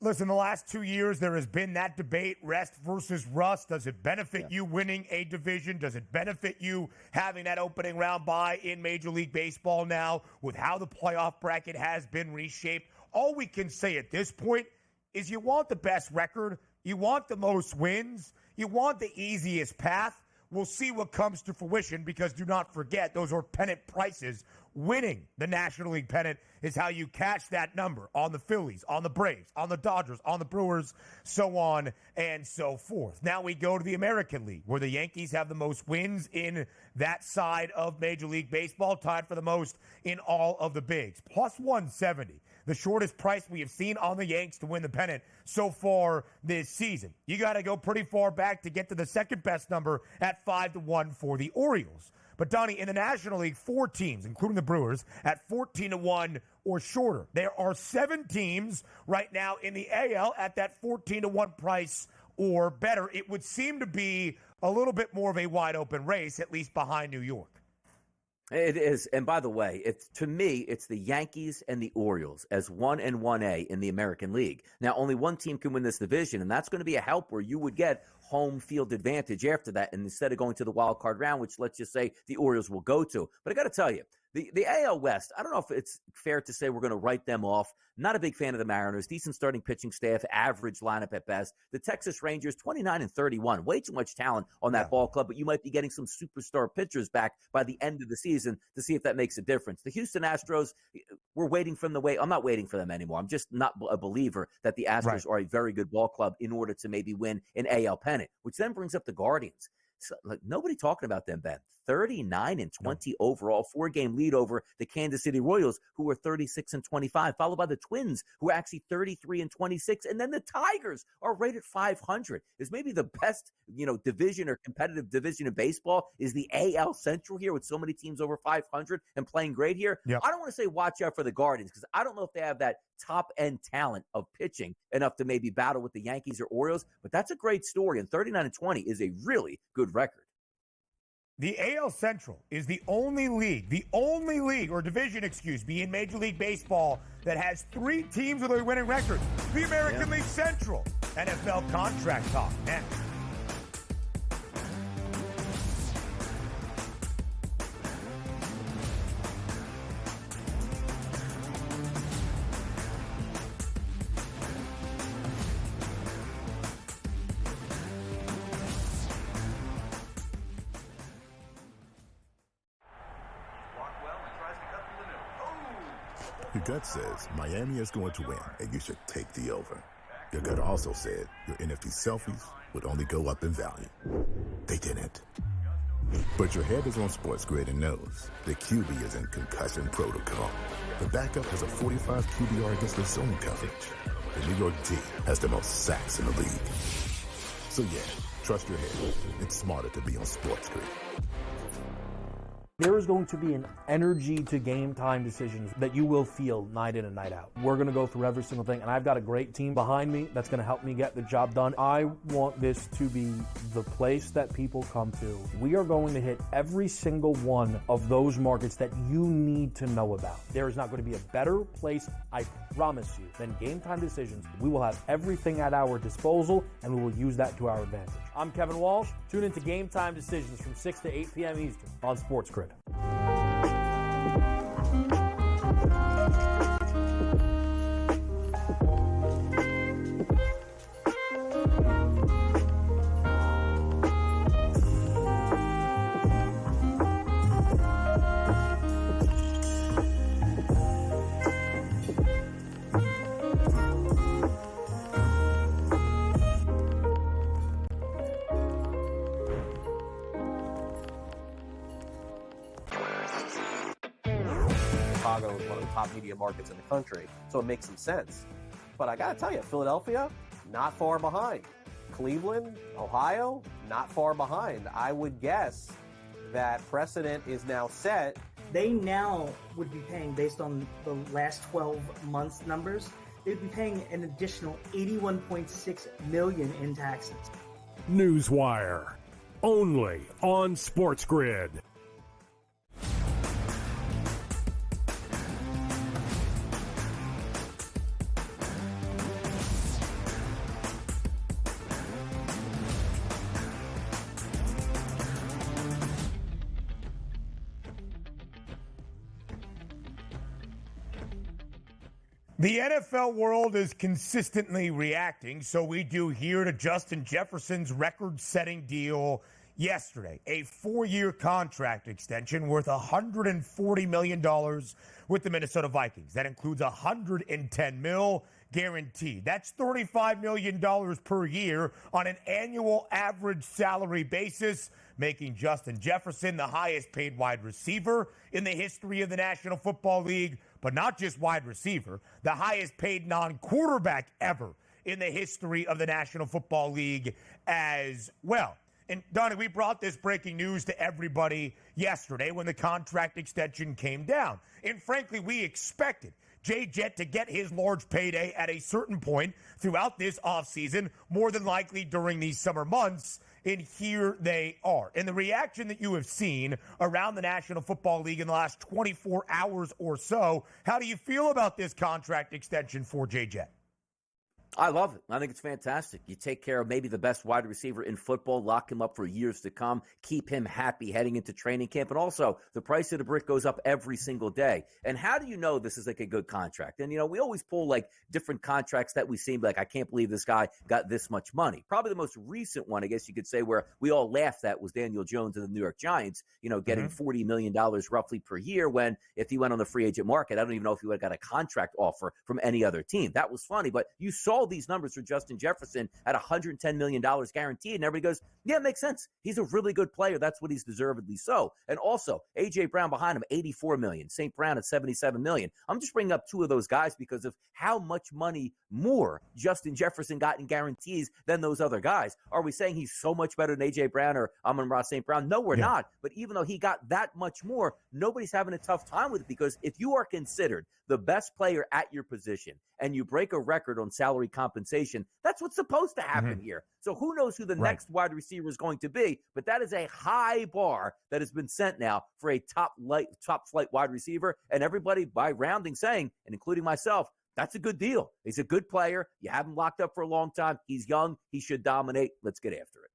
Listen, the last 2 years, there has been that debate, rest versus rust. Does it benefit you winning a division? Does it benefit you having that opening round bye in Major League Baseball now with how the playoff bracket has been reshaped? All we can say at this point is you want the best record. You want the most wins. You want the easiest path. We'll see what comes to fruition, because do not forget, those are pennant prices. Winning the National League pennant is how you catch that number on the Phillies, on the Braves, on the Dodgers, on the Brewers, so on and so forth. Now we go to the American League, where the Yankees have the most wins in that side of Major League Baseball, tied for the most in all of the bigs. Plus 170. The shortest price we have seen on the Yanks to win the pennant so far this season. You got to go pretty far back to get to the second best number at 5-1 for the Orioles. But Donnie, in the National League, 4 teams, including the Brewers, at 14-1 or shorter. There are 7 teams right now in the AL at that 14-1 price or better. It would seem to be a little bit more of a wide open race, at least behind New York. It is. And by the way, to me, it's the Yankees and the Orioles as 1 and 1A in the American League. Now, only one team can win this division, and that's going to be a help where you would get home field advantage after that, and instead of going to the wild card round, which let's just say the Orioles will go to. But I got to tell you, the AL West, I don't know if it's fair to say we're going to write them off. Not a big fan of the Mariners. Decent starting pitching staff, average lineup at best. The Texas Rangers, 29-31. Way too much talent on that ball club, but you might be getting some superstar pitchers back by the end of the season to see if that makes a difference. The Houston Astros, we're waiting for them to wait. I'm not waiting for them anymore. I'm just not a believer that the Astros are a very good ball club in order to maybe win an AL pennant, which then brings up the Guardians. So, nobody talking about them, Ben. 39-20 overall, 4-game lead over the Kansas City Royals, who were 36-25, followed by the Twins, who are actually 33-26, and then the Tigers are rated 500. Is maybe the best, division or competitive division in baseball is the AL Central here, with so many teams over 500 and playing great here. Yep. I don't want to say watch out for the Guardians, because I don't know if they have that top-end talent of pitching enough to maybe battle with the Yankees or Orioles, but that's a great story, and 39-20 is a really good record. The AL Central is the only league or division, in Major League Baseball that has 3 teams with a winning record. The American League Central. NFL contract talk next. Your gut says Miami is going to win, and you should take the over. Your gut also said your NFT selfies would only go up in value. They didn't. But your head is on SportsGrid and knows the QB is in concussion protocol. The backup has a 45 QBR against the zone coverage. The New York D has the most sacks in the league. So yeah, trust your head. It's smarter to be on SportsGrid. There is going to be an energy to game time decisions that you will feel night in and night out. We're going to go through every single thing, and I've got a great team behind me that's going to help me get the job done. I want this to be the place that people come to. We are going to hit every single one of those markets that you need to know about. There is not going to be a better place, I promise you, than Game Time Decisions. We will have everything at our disposal, and we will use that to our advantage. I'm Kevin Walsh. Tune into Game Time Decisions from 6 to 8 p.m. Eastern on SportsGrid. Chicago is one of the top media markets in the country, so it makes some sense. But I got to tell you, Philadelphia, not far behind. Cleveland, Ohio, not far behind. I would guess that precedent is now set. They now would be paying, based on the last 12 months numbers, they'd be paying an additional $81.6 million in taxes. Newswire, only on SportsGrid. The NFL world is consistently reacting, so we do here to Justin Jefferson's record-setting deal yesterday. A 4-year contract extension worth $140 million with the Minnesota Vikings. That includes $110 million guaranteed. That's $35 million per year on an annual average salary basis, making Justin Jefferson the highest paid wide receiver in the history of the National Football League. But not just wide receiver, the highest paid non-quarterback ever in the history of the National Football League as well. And Donnie, we brought this breaking news to everybody yesterday when the contract extension came down. And frankly, we expected J-Jet to get his large payday at a certain point throughout this offseason, more than likely during these summer months. And here they are. And the reaction that you have seen around the National Football League in the last 24 hours or so, how do you feel about this contract extension for J-Jet? I love it. I think it's fantastic. You take care of maybe the best wide receiver in football, lock him up for years to come, keep him happy heading into training camp. And also, the price of the brick goes up every single day. And how do you know this is like a good contract? And, we always pull like different contracts that we seem like, I can't believe this guy got this much money. Probably the most recent one, I guess you could say, where we all laughed at was Daniel Jones and the New York Giants, getting $40 million roughly per year, when if he went on the free agent market, I don't even know if he would have got a contract offer from any other team. That was funny. But you saw these numbers for Justin Jefferson at $110 million guaranteed, and everybody goes, yeah, it makes sense. He's a really good player. That's what he's deservedly so. And also, A.J. Brown behind him, $84 million. St. Brown at $77 million. I'm just bringing up two of those guys because of how much money more Justin Jefferson got in guarantees than those other guys. Are we saying he's so much better than A.J. Brown or Amon-Ra St. Brown? No, we're not. But even though he got that much more, nobody's having a tough time with it, because if you are considered the best player at your position and you break a record on salary compensation, that's what's supposed to happen here. So who knows who the next wide receiver is going to be, but that is a high bar that has been set now for a top flight wide receiver. And everybody, by rounding, saying, and including myself, that's a good deal. He's a good player. You have him locked up for a long time. He's young. He should dominate. Let's get after it.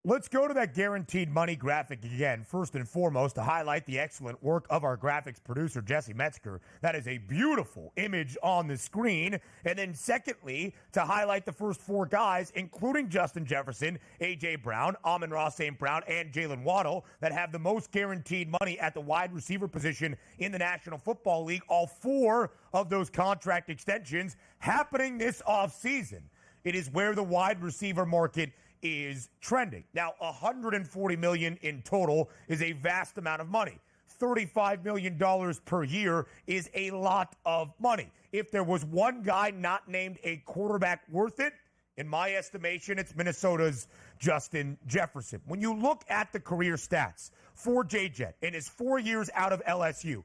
Let's go to that guaranteed money graphic again, first and foremost, to highlight the excellent work of our graphics producer, Jesse Metzger. That is a beautiful image on the screen. And then secondly, to highlight the first four guys, including Justin Jefferson, A.J. Brown, Amon-Ra St. Brown, and Jalen Waddle, that have the most guaranteed money at the wide receiver position in the National Football League. All four of those contract extensions happening this offseason. It is where the wide receiver market is trending. Now, $140 million in total is a vast amount of money. $35 million per year is a lot of money. If there was one guy not named a quarterback worth it, in my estimation, it's Minnesota's Justin Jefferson. When you look at the career stats for J-Jet in his 4 years out of LSU,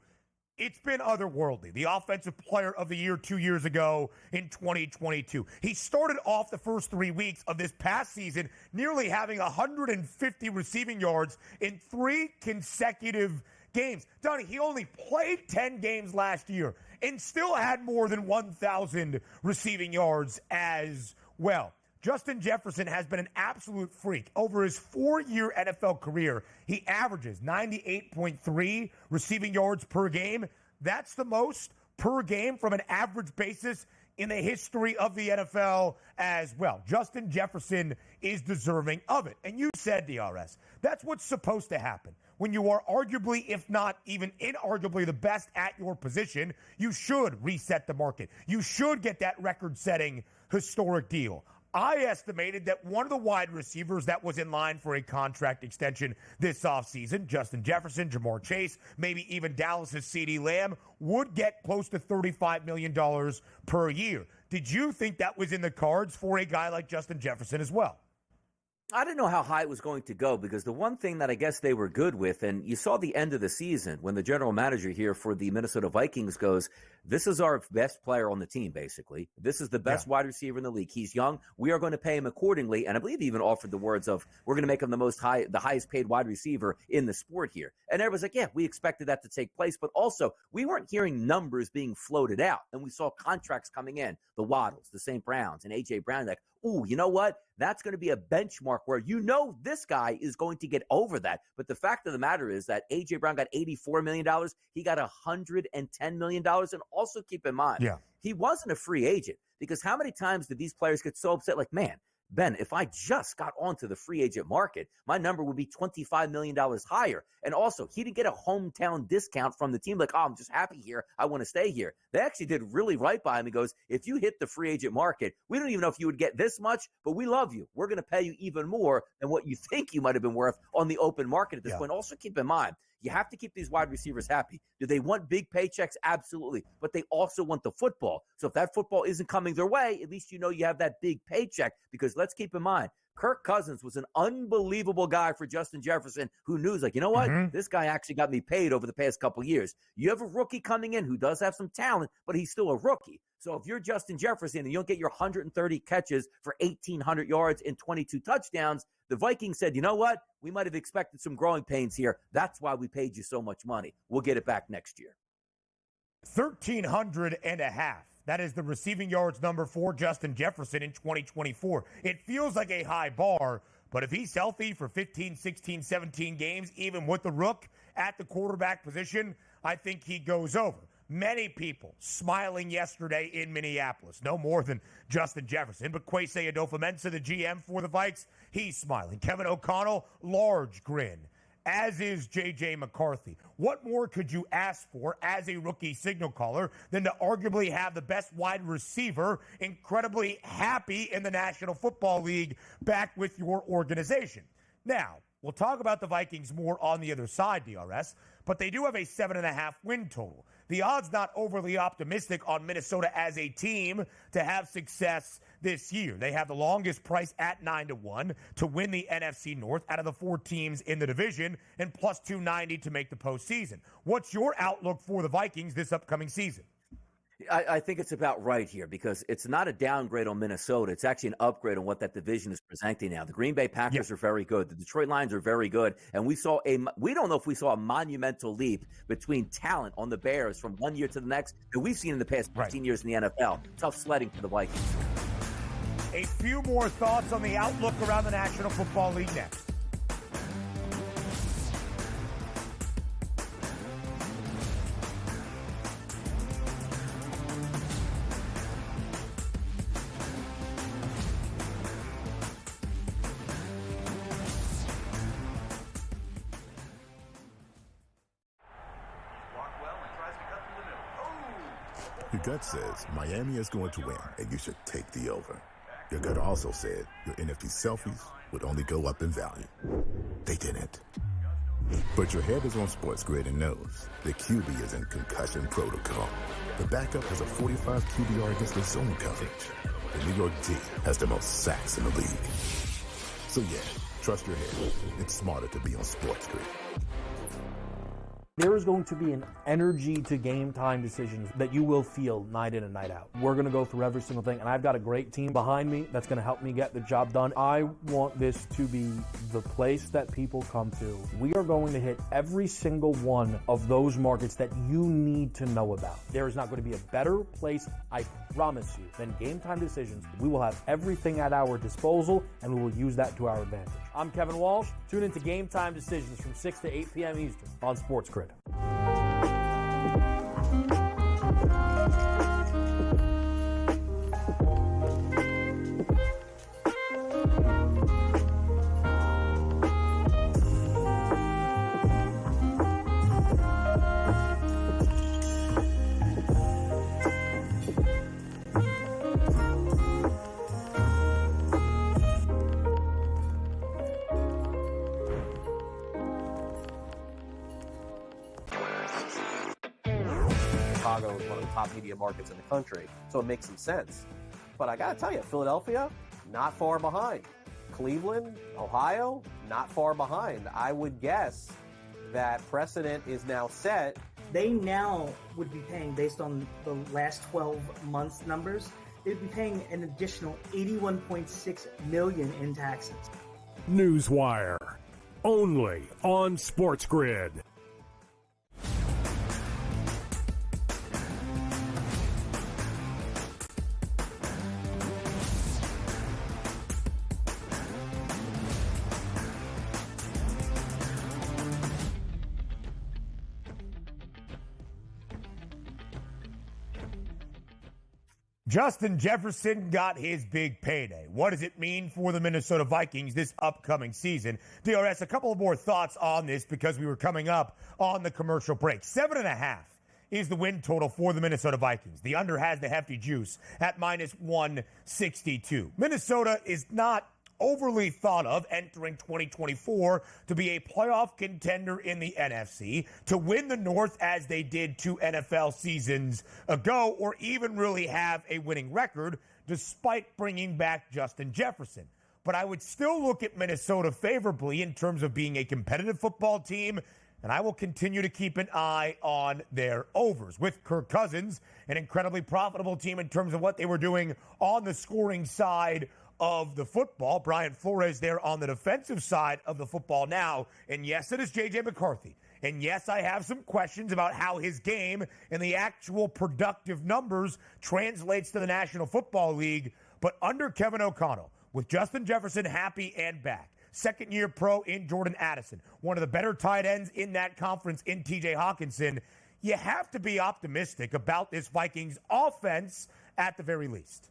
it's been otherworldly. The offensive player of the year 2 years ago in 2022. He started off the first 3 weeks of this past season nearly having 150 receiving yards in 3 consecutive games. Donnie, he only played 10 games last year and still had more than 1,000 receiving yards as well. Justin Jefferson has been an absolute freak. Over his 4-year NFL career, he averages 98.3 receiving yards per game. That's the most per game from an average basis in the history of the NFL as well. Justin Jefferson is deserving of it. And you said, DRS, that's what's supposed to happen. When you are arguably, if not even inarguably, the best at your position, you should reset the market. You should get that record-setting historic deal. I estimated that one of the wide receivers that was in line for a contract extension this offseason, Justin Jefferson, Jamar Chase, maybe even Dallas's CeeDee Lamb, would get close to $35 million per year. Did you think that was in the cards for a guy like Justin Jefferson as well? I didn't know how high it was going to go because the one thing that I guess they were good with, and you saw the end of the season when the general manager here for the Minnesota Vikings goes, this is our best player on the team, basically. This is the best wide receiver in the league. He's young. We are going to pay him accordingly. And I believe he even offered the words of, we're going to make him the highest paid wide receiver in the sport here. And everyone's like, yeah, we expected that to take place. But also, we weren't hearing numbers being floated out. And we saw contracts coming in, the Waddles, the St. Browns, and A.J. Brown, like, ooh, you know what? That's going to be a benchmark where you know this guy is going to get over that. But the fact of the matter is that A.J. Brown got $84 million. He got $110 million. And also keep in mind, he wasn't a free agent because how many times did these players get so upset? Like, man, Ben, if I just got onto the free agent market, my number would be $25 million higher. And also, he didn't get a hometown discount from the team. Like, oh, I'm just happy here. I want to stay here. They actually did really right by him. He goes, if you hit the free agent market, we don't even know if you would get this much, but we love you. We're going to pay you even more than what you think you might have been worth on the open market at this point. Also, keep in mind, you have to keep these wide receivers happy. Do they want big paychecks? Absolutely. But they also want the football. So if that football isn't coming their way, at least you know you have that big paycheck. Because let's keep in mind, Kirk Cousins was an unbelievable guy for Justin Jefferson who knew, like, you know what? This guy actually got me paid over the past couple of years. You have a rookie coming in who does have some talent, but he's still a rookie. So if you're Justin Jefferson and you don't get your 130 catches for 1,800 yards and 22 touchdowns, the Vikings said, you know what? We might have expected some growing pains here. That's why we paid you so much money. We'll get it back next year. 1,300 and a half. That is the receiving yards number for Justin Jefferson in 2024. It feels like a high bar, but if he's healthy for 15, 16, 17 games, even with the rook at the quarterback position, I think he goes over. Many people smiling yesterday in Minneapolis, no more than Justin Jefferson, but Kwesi Adofo-Mensah, the GM for the Vikes, he's smiling. Kevin O'Connell, large grin, as is J.J. McCarthy. What more could you ask for as a rookie signal caller than to arguably have the best wide receiver incredibly happy in the National Football League back with your organization? Now, we'll talk about the Vikings more on the other side, DRS, but they do have a 7.5 win total. The odds not overly optimistic on Minnesota as a team to have success this year. They have the longest price at 9-1 to win the NFC North out of the 4 teams in the division and plus 290 to make the postseason. What's your outlook for the Vikings this upcoming season? I think it's about right here because it's not a downgrade on Minnesota. It's actually an upgrade on what that division is presenting now. The Green Bay Packers are very good. The Detroit Lions are very good. And we don't know if we saw a monumental leap between talent on the Bears from one year to the next that we've seen in the past 15 years in the NFL. Tough sledding for the Vikings. A few more thoughts on the outlook around the National Football League next. Your gut says Miami is going to win, and you should take the over. Your gut also said your NFT selfies would only go up in value. They didn't. But your head is on SportsGrid and knows the QB is in concussion protocol. The backup has a 45 QBR against the zone coverage. The New York D has the most sacks in the league. So yeah, trust your head. It's smarter to be on SportsGrid. There is going to be an energy to game time decisions that you will feel night in and night out. We're going to go through every single thing, and I've got a great team behind me that's going to help me get the job done. I want this to be the place that people come to. We are going to hit every single one of those markets that you need to know about. There is not going to be a better place, I promise you, than Game Time Decisions. We will have everything at our disposal, and we will use that to our advantage. I'm Kevin Walsh. Tune into Game Time Decisions from 6 to 8 p.m. Eastern on SportsGrid. Chicago is one of the top media markets in the country, so it makes some sense. But I got to tell you, Philadelphia, not far behind. Cleveland, Ohio, not far behind. I would guess that precedent is now set. They now would be paying, based on the last 12 months numbers, they'd be paying an additional $81.6 million in taxes. Newswire, only on SportsGrid. Justin Jefferson got his big payday. What does it mean for the Minnesota Vikings this upcoming season? DRS, a couple of more thoughts on this because we were coming up on the commercial break. 7.5 is the win total for the Minnesota Vikings. The under has the hefty juice at minus 162. Minnesota is not overly thought of entering 2024 to be a playoff contender in the NFC, to win the North as they did 2 NFL seasons ago, or even really have a winning record despite bringing back Justin Jefferson. But I would still look at Minnesota favorably in terms of being a competitive football team, and I will continue to keep an eye on their overs. With Kirk Cousins, an incredibly profitable team in terms of what they were doing on the scoring side of the football. Brian Flores there on the defensive side of the football now. And yes, it is J.J. McCarthy. And yes, I have some questions about how his game and the actual productive numbers translates to the National Football League. But under Kevin O'Connell, with Justin Jefferson happy and back, second-year pro in Jordan Addison, one of the better tight ends in that conference in T.J. Hawkinson, you have to be optimistic about this Vikings offense at the very least.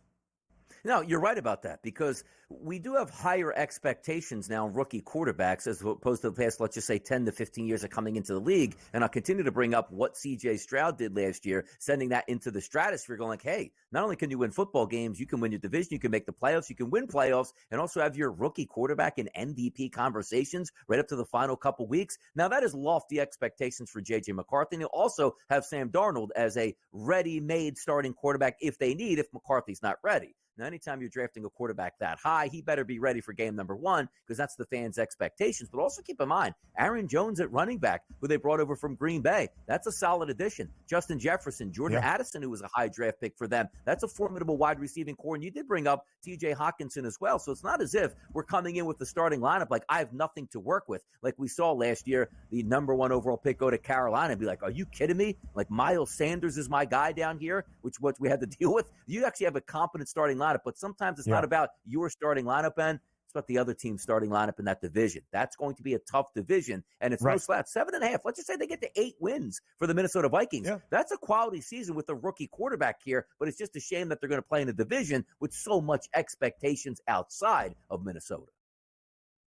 No, you're right about that, because we do have higher expectations now in rookie quarterbacks as opposed to the past, let's just say, 10 to 15 years of coming into the league. And I'll continue to bring up what C.J. Stroud did last year, sending that into the stratosphere, going like, hey, not only can you win football games, you can win your division, you can make the playoffs, you can win playoffs, and also have your rookie quarterback in MVP conversations right up to the final couple weeks. Now, that is lofty expectations for J.J. McCarthy. And you'll also have Sam Darnold as a ready-made starting quarterback if they need, if McCarthy's not ready. Now, anytime you're drafting a quarterback that high, he better be ready for game number 1 because that's the fans' expectations. But also keep in mind, Aaron Jones at running back, who they brought over from Green Bay, that's a solid addition. Justin Jefferson, Jordan Addison, who was a high draft pick for them, that's a formidable wide receiving core. And you did bring up T.J. Hawkinson as well. So it's not as if we're coming in with the starting lineup like I have nothing to work with. Like we saw last year, the number 1 overall pick go to Carolina and be like, are you kidding me? Like Miles Sanders is my guy down here, which what we had to deal with. You actually have a competent starting lineup, but sometimes it's not about your starting lineup, Ben. It's about the other team's starting lineup in that division. That's going to be a tough division, and it's no slouch. 7.5. Let's just say they get to 8 wins for the Minnesota Vikings. Yeah. That's a quality season with a rookie quarterback here, but it's just a shame that they're going to play in a division with so much expectations outside of Minnesota.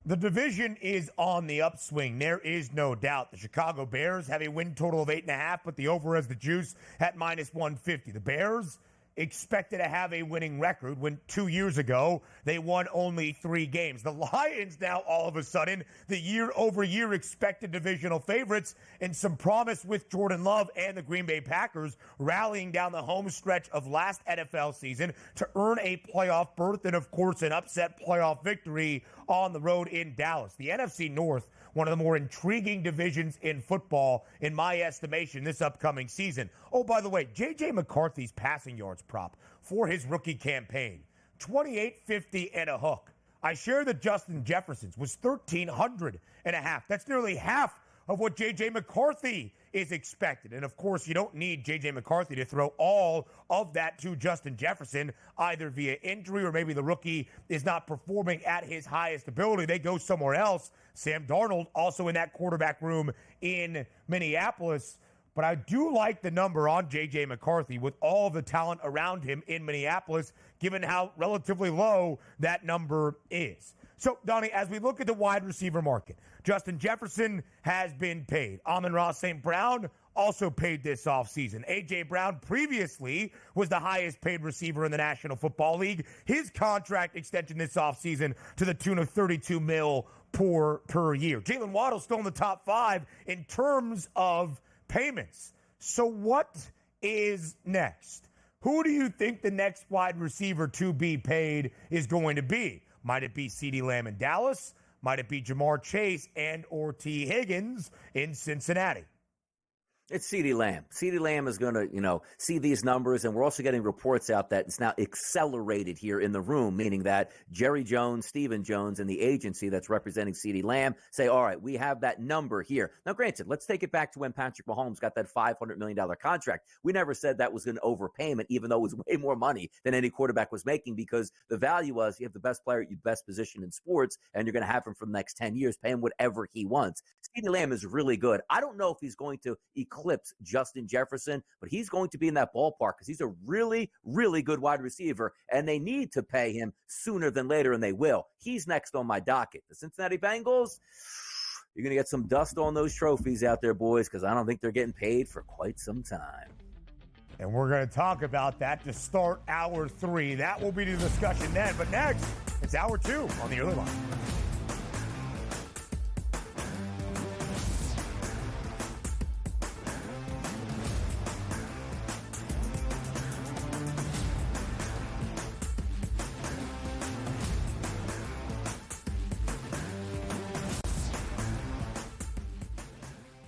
The division is on the upswing. There is no doubt. The Chicago Bears have a win total of 8.5, but the over has the juice at minus 150. The Bears expected to have a winning record when 2 years ago they won only 3 games. The Lions now all of a sudden the year-over-year expected divisional favorites, and some promise with Jordan Love and the Green Bay Packers rallying down the home stretch of last NFL season to earn a playoff berth and, of course, an upset playoff victory on the road in Dallas. The NFC North, one of the more intriguing divisions in football, in my estimation, this upcoming season. Oh, by the way, J.J. McCarthy's passing yards prop for his rookie campaign, 28.50 and a hook. I share that Justin Jefferson's was 1,300.5. That's nearly half of what J.J. McCarthy is expected. And, of course, you don't need J.J. McCarthy to throw all of that to Justin Jefferson, either via injury or maybe the rookie is not performing at his highest ability. They go somewhere else. Sam Darnold also in that quarterback room in Minneapolis. But I do like the number on J.J. McCarthy with all the talent around him in Minneapolis, given how relatively low that number is. So, Donnie, as we look at the wide receiver market, Justin Jefferson has been paid. Amon-Ra St. Brown also paid this offseason. A.J. Brown previously was the highest paid receiver in the National Football League. His contract extension this offseason to the tune of $32 million per year. Jalen Waddle's still in the top 5 in terms of payments. So what is next. Who do you think the next wide receiver to be paid is going to be? Might it be CeeDee Lamb in Dallas? Might it be Jamar Chase and or T. Higgins in Cincinnati? It's CeeDee Lamb. CeeDee Lamb is going to, see these numbers, and we're also getting reports out that it's now accelerated here in the room, meaning that Jerry Jones, Stephen Jones, and the agency that's representing CeeDee Lamb say, all right, we have that number here. Now, granted, let's take it back to when Patrick Mahomes got that $500 million contract. We never said that was an overpayment, even though it was way more money than any quarterback was making, because the value was you have the best player at your best position in sports, and you're going to have him for the next 10 years, pay him whatever he wants. CeeDee Lamb is really good. I don't know if he's going to eclipse Justin Jefferson, but he's going to be in that ballpark because he's a really, really good wide receiver, and they need to pay him sooner than later, and they will. He's next on my docket. The Cincinnati Bengals, you're going to get some dust on those trophies out there, boys, because I don't think they're getting paid for quite some time. And we're going to talk about that to start hour 3. That will be the discussion then. But next, it's hour 2 on the early line.